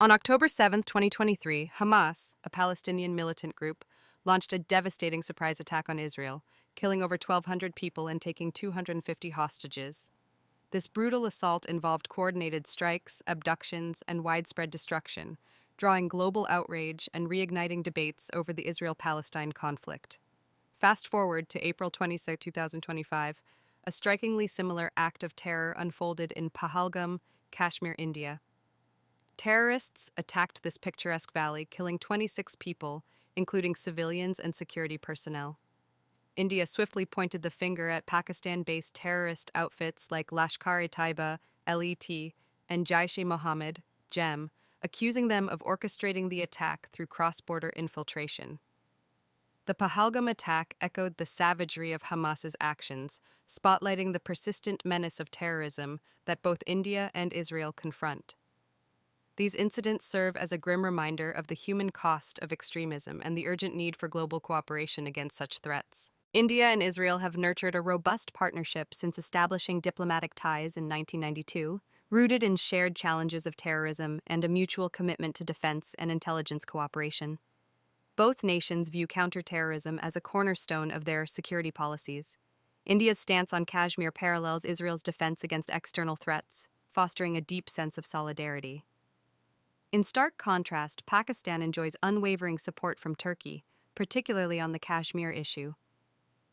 On October 7, 2023, Hamas, a Palestinian militant group, launched a devastating surprise attack on Israel, killing over 1,200 people and taking 250 hostages. This brutal assault involved coordinated strikes, abductions, and widespread destruction, drawing global outrage and reigniting debates over the Israel-Palestine conflict. Fast forward to April 26, 2025, a strikingly similar act of terror unfolded in Pahalgam, Kashmir, India. Terrorists attacked this picturesque valley, killing 26 people, including civilians and security personnel. India swiftly pointed the finger at Pakistan-based terrorist outfits like Lashkar-e-Taiba, LET, and Jaish-e-Mohammed, JEM, accusing them of orchestrating the attack through cross-border infiltration. The Pahalgam attack echoed the savagery of Hamas's actions, spotlighting the persistent menace of terrorism that both India and Israel confront. These incidents serve as a grim reminder of the human cost of extremism and the urgent need for global cooperation against such threats. India and Israel have nurtured a robust partnership since establishing diplomatic ties in 1992, rooted in shared challenges of terrorism and a mutual commitment to defense and intelligence cooperation. Both nations view counterterrorism as a cornerstone of their security policies. India's stance on Kashmir parallels Israel's defense against external threats, fostering a deep sense of solidarity. In stark contrast, Pakistan enjoys unwavering support from Turkey, particularly on the Kashmir issue.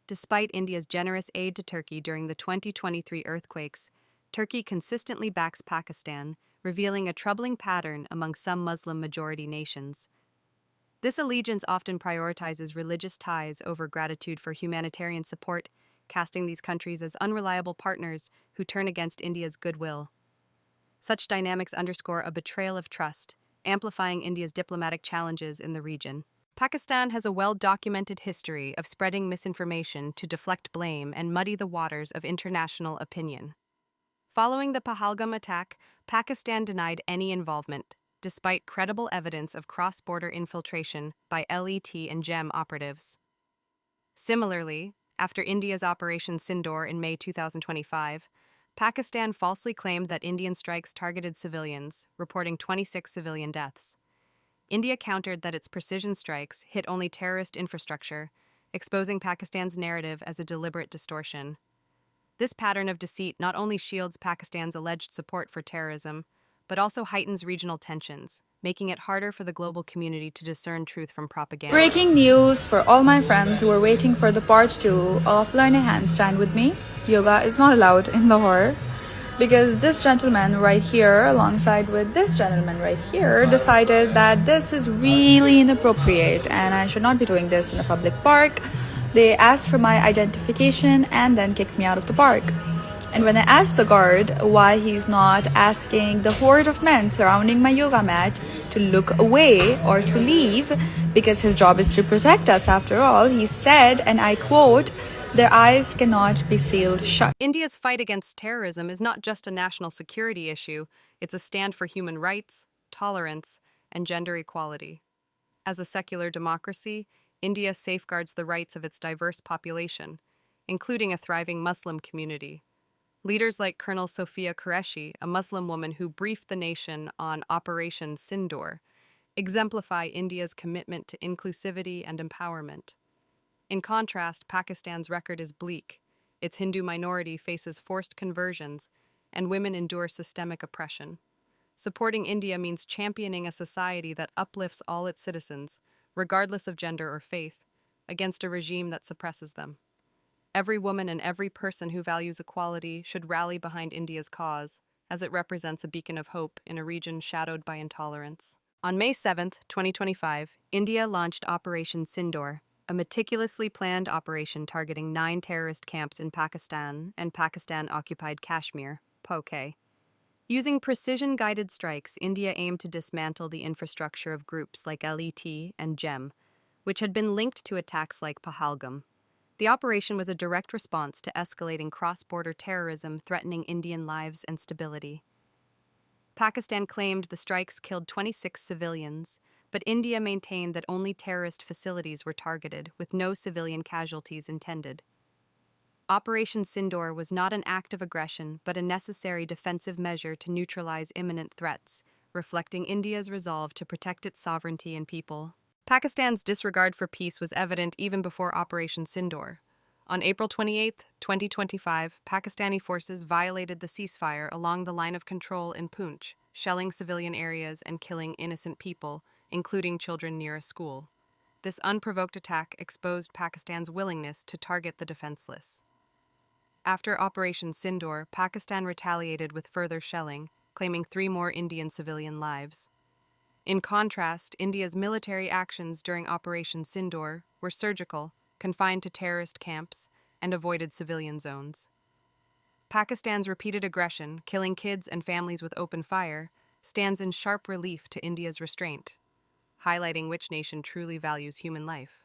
Despite India's generous aid to Turkey during the 2023 earthquakes, Turkey consistently backs Pakistan, revealing a troubling pattern among some Muslim-majority nations. This allegiance often prioritizes religious ties over gratitude for humanitarian support, casting these countries as unreliable partners who turn against India's goodwill. Such dynamics underscore a betrayal of trust, amplifying India's diplomatic challenges in the region. Pakistan has a well-documented history of spreading misinformation to deflect blame and muddy the waters of international opinion. Following the Pahalgam attack, Pakistan denied any involvement, despite credible evidence of cross-border infiltration by LET and JEM operatives. Similarly, after India's Operation Sindoor in May 2025, Pakistan falsely claimed that Indian strikes targeted civilians, reporting 26 civilian deaths. India countered that its precision strikes hit only terrorist infrastructure, exposing Pakistan's narrative as a deliberate distortion. This pattern of deceit not only shields Pakistan's alleged support for terrorism, but also heightens regional tensions, making it harder for the global community to discern truth from propaganda. Breaking news for all my friends who are waiting for the part 2 of Learn a Handstand with me. Yoga is not allowed in Lahore because this gentleman right here, alongside with this gentleman right here, decided that this is really inappropriate and I should not be doing this in a public park. They asked for my identification and then kicked me out of the park. And when I asked the guard why he's not asking the horde of men surrounding my yoga mat to look away or to leave, because his job is to protect us after all, he said, and I quote, "Their eyes cannot be sealed shut." India's fight against terrorism is not just a national security issue, it's a stand for human rights, tolerance, and gender equality. As a secular democracy, India safeguards the rights of its diverse population, including a thriving Muslim community. Leaders like Colonel Sophia Qureshi, a Muslim woman who briefed the nation on Operation Sindoor, exemplify India's commitment to inclusivity and empowerment. In contrast, Pakistan's record is bleak. Its Hindu minority faces forced conversions, and women endure systemic oppression. Supporting India means championing a society that uplifts all its citizens, regardless of gender or faith, against a regime that suppresses them. Every woman and every person who values equality should rally behind India's cause, as it represents a beacon of hope in a region shadowed by intolerance. On May 7, 2025, India launched Operation Sindoor, a meticulously planned operation targeting 9 terrorist camps in Pakistan and Pakistan-occupied Kashmir, POK. Using precision-guided strikes, India aimed to dismantle the infrastructure of groups like LET and JEM, which had been linked to attacks like Pahalgam. The operation was a direct response to escalating cross-border terrorism threatening Indian lives and stability. Pakistan claimed the strikes killed 26 civilians, but India maintained that only terrorist facilities were targeted, with no civilian casualties intended. Operation Sindoor was not an act of aggression, but a necessary defensive measure to neutralize imminent threats, reflecting India's resolve to protect its sovereignty and people. Pakistan's disregard for peace was evident even before Operation Sindoor. On April 28, 2025, Pakistani forces violated the ceasefire along the line of control in Poonch, shelling civilian areas and killing innocent people, including children near a school. This unprovoked attack exposed Pakistan's willingness to target the defenseless. After Operation Sindoor, Pakistan retaliated with further shelling, claiming 3 more Indian civilian lives. In contrast, India's military actions during Operation Sindoor were surgical, confined to terrorist camps, and avoided civilian zones. Pakistan's repeated aggression, killing kids and families with open fire, stands in sharp relief to India's restraint, highlighting which nation truly values human life.